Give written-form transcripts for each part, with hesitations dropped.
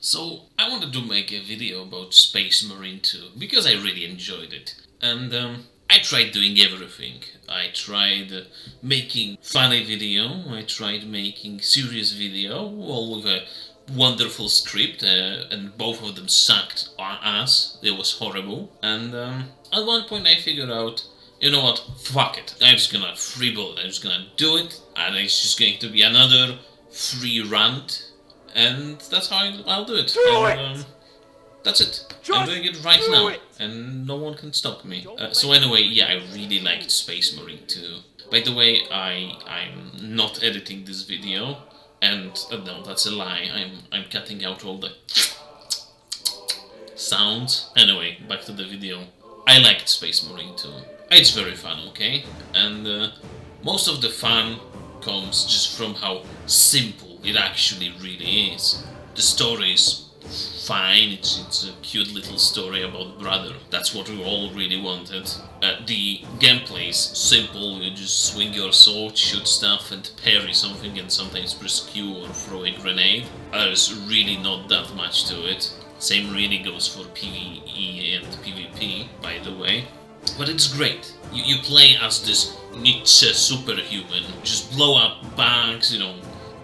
So I wanted to make a video about Space Marine 2 because I really enjoyed it. And I tried doing everything. I tried making funny video, I tried making serious video, all with a wonderful script, and both of them sucked ass. It was horrible. And at one point I figured out, you know what, fuck it. I'm just gonna freeball it, I'm just gonna do it, and it's just going to be another free rant. And that's how I'll do it. That's it. I'm doing it right now, and no one can stop me. So anyway, yeah, I really liked Space Marine 2. By the way, I'm not editing this video, and no, that's a lie. I'm cutting out all the sounds. Anyway, back to the video. I liked Space Marine 2. It's very fun, okay? And most of the fun comes just from how simple it actually really is. The story is fine, it's a cute little story about brother. That's what we all really wanted. The gameplay is simple, you just swing your sword, shoot stuff and parry something, and sometimes press Q or throw a grenade. There's really not that much to it. Same really goes for PvE and PvP, by the way. But it's great. You play as this Nietzsche superhuman, just blow up bugs,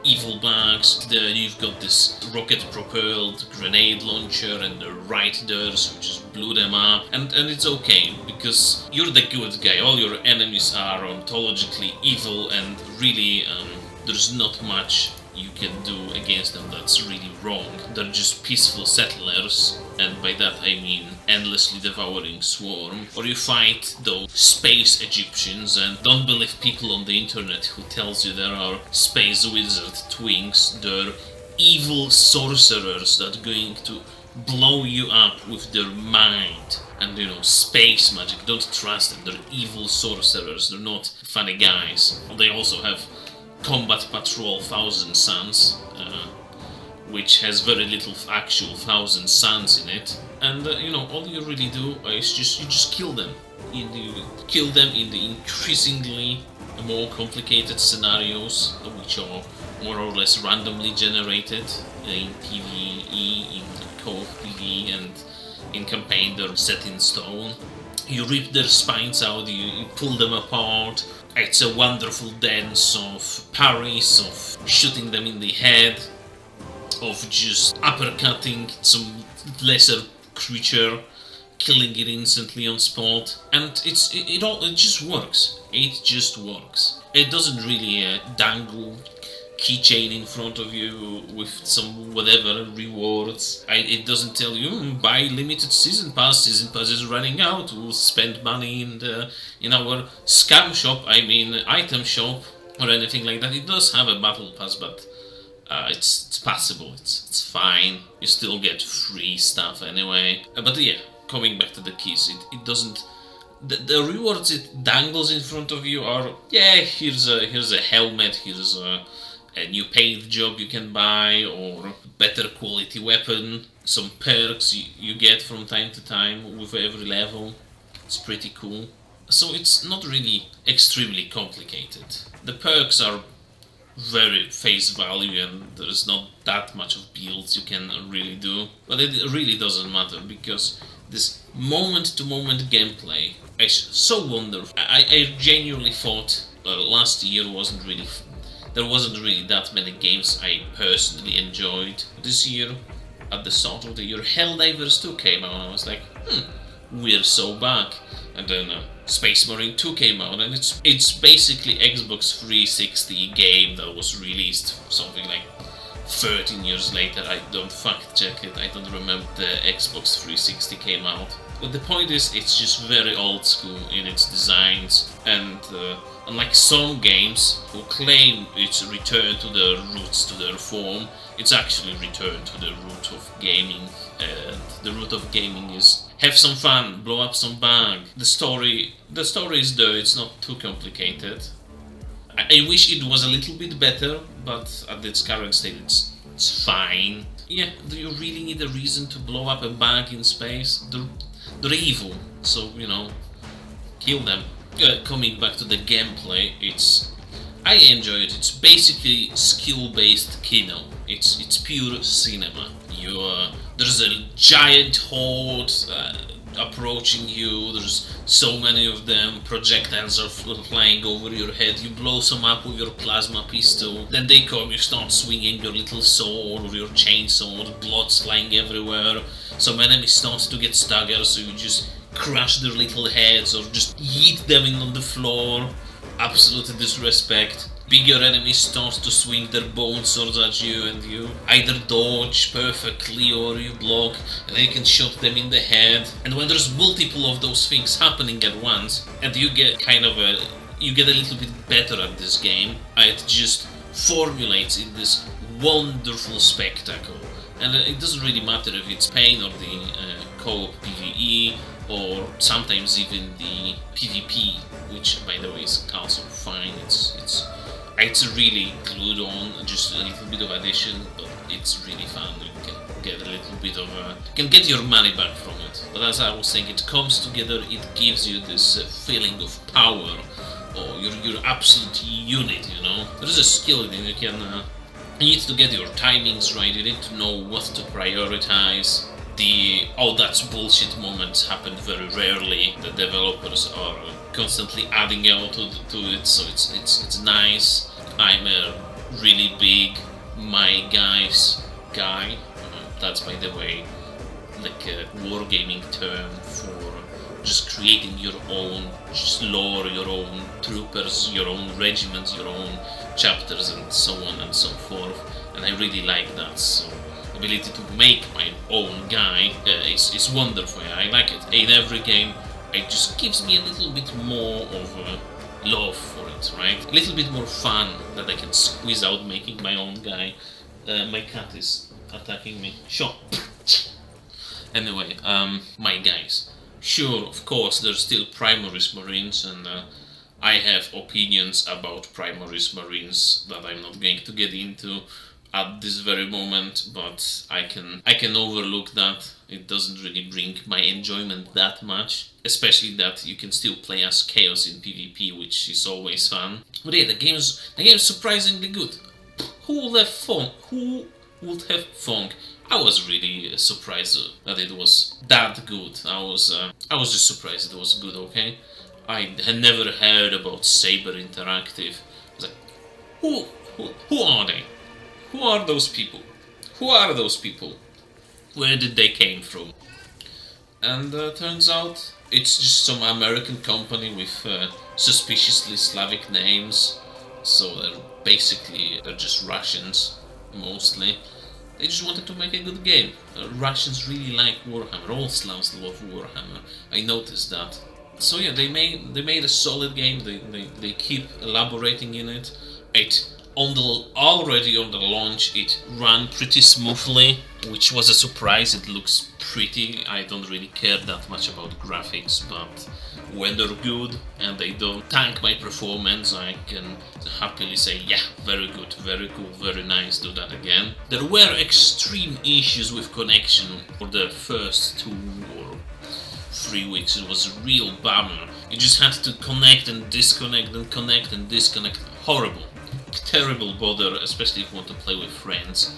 evil bugs. You've got this rocket-propelled grenade launcher and the Raiders, who just blew them up. And it's okay, because you're the good guy. All your enemies are ontologically evil, and really there's not much you can do against them that's really wrong. They're just peaceful settlers, and by that I mean endlessly devouring swarm. Or you fight those space Egyptians, and don't believe people on the internet who tells you there are space wizard twinks. They're evil sorcerers that are going to blow you up with their mind. And space magic, don't trust them, they're evil sorcerers, they're not funny guys. They also have Combat Patrol Thousand Suns, which has very little actual Thousand Suns in it, and all you really do is you just kill them. You kill them in the increasingly more complicated scenarios, which are more or less randomly generated in PvE, in co-op PvE, and in campaign they're set in stone. You rip their spines out, you pull them apart. It's a wonderful dance of parries, of shooting them in the head, of just uppercutting some lesser creature, killing it instantly on spot, and it just works. It just works. It doesn't really dangle keychain in front of you with some whatever rewards. It doesn't tell you buy limited season pass is running out, we'll spend money in our scam shop, item shop, or anything like that. It does have a battle pass, but it's passable, it's fine, you still get free stuff anyway. But yeah, coming back to the keys, it doesn't. The rewards it dangles in front of you are, yeah, here's a helmet, here's a new paint job you can buy, or better quality weapon, some perks you get from time to time with every level. It's pretty cool. So it's not really extremely complicated. The perks are very face value, and there's not that much of builds you can really do. But it really doesn't matter, because this moment-to-moment gameplay is so wonderful. I genuinely thought last year there wasn't really that many games I personally enjoyed. This year, at the start of the year, Helldivers 2 came out, and I was like, we're so back. And then Space Marine 2 came out, and it's basically Xbox 360 game that was released something like 13 years later. I don't fact check it, I don't remember the Xbox 360 came out. But the point is, it's just very old school in its designs, and unlike some games who claim it's returned to the roots, to their form, it's actually returned to the root of gaming. And the root of gaming is have some fun, blow up some bug. The story is there, it's not too complicated. I wish it was a little bit better, but at its current state it's fine. Yeah, do you really need a reason to blow up a bug in space? They're evil, so kill them. Coming back to the gameplay, I enjoy it. It's basically skill-based kino. It's pure cinema. There's a giant horde approaching you. There's so many of them. Projectiles are flying over your head. You blow some up with your plasma pistol. Then they come. You start swinging your little sword or your chainsaw. Blood's flying everywhere. Some enemies start to get staggered, so you just crush their little heads or just yeet them in on the floor. Absolute disrespect. Bigger enemies start to swing their bone swords at you, and you either dodge perfectly or you block, and then you can shoot them in the head. And when there's multiple of those things happening at once, and you get you get a little bit better at this game, it just formulates in this wonderful spectacle. And it doesn't really matter if it's Pain or the co-op PvE, or sometimes even the PvP, which by the way is also fine. It's really glued on, just a little bit of addition, but it's really fun. You can get a little bit of you can get your money back from it. But as I was saying, it comes together, it gives you this feeling of power, or your absolute unit, you know. There's a skill, and you need to get your timings right, you need to know what to prioritize. The "oh, that's bullshit" moments happen very rarely. The developers are constantly adding out to it, so it's nice. I'm a really big my guys guy. That's, by the way, like a wargaming term for just creating your own just lore, your own troopers, your own regiments, your own chapters, and so on and so forth. And I really like that. So ability to make my own guy is wonderful. I like it. In every game, it just gives me a little bit more of a love for it, right? A little bit more fun that I can squeeze out making my own guy. My cat is attacking me. Sure. Anyway, my guys. Sure, of course, there's still Primaris Marines, and I have opinions about Primaris Marines that I'm not going to get into at this very moment, but I can overlook that. It doesn't really bring my enjoyment that much, especially that you can still play as Chaos in PvP, which is always fun. But yeah, the game is surprisingly good. Who would have thunk? I was really surprised that it was that good. I was just surprised it was good. Okay, I had never heard about Saber Interactive. I was like, who are they? Who are those people? Who are those people? Where did they came from? And turns out it's just some American company with suspiciously Slavic names. So they're just Russians, mostly. They just wanted to make a good game. Russians really like Warhammer. All Slavs love Warhammer. I noticed that. So yeah, they made a solid game. They keep elaborating in it. Already on the launch, it ran pretty smoothly, which was a surprise. It looks pretty. I don't really care that much about graphics, but when they're good and they don't tank my performance, I can happily say, yeah, very good, very cool, very nice, do that again. There were extreme issues with connection for the first 2 or 3 weeks. It was a real bummer. You just had to connect and disconnect and connect and disconnect. Horrible. Terrible bother, especially if you want to play with friends.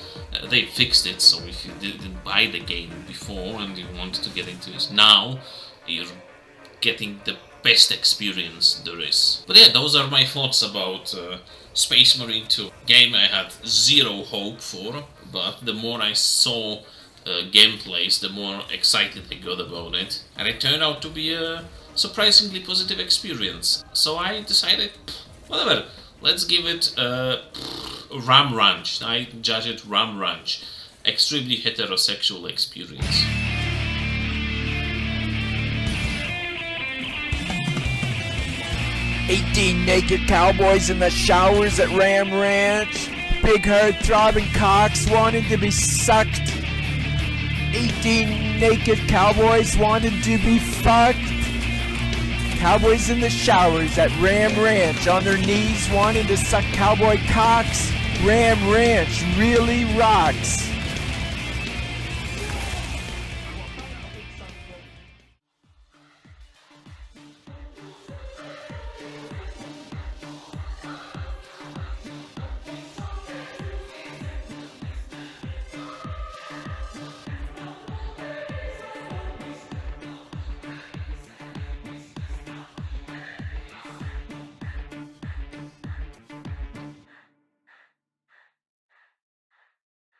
They fixed it, so if you didn't buy the game before and you want to get into it now, you're getting the best experience there is. But yeah, those are my thoughts about Space Marine 2. Game I had zero hope for, but the more I saw gameplays, the more excited I got about it. And it turned out to be a surprisingly positive experience. So I decided, whatever. Let's give it Ram Ranch. I judge it Ram Ranch. Extremely heterosexual experience. "18 naked cowboys in the showers at Ram Ranch. Big-haired throbbing cocks wanted to be sucked. 18 naked cowboys wanted to be fucked. Cowboys in the showers at Ram Ranch, on their knees wanting to suck cowboy cocks. Ram Ranch really rocks."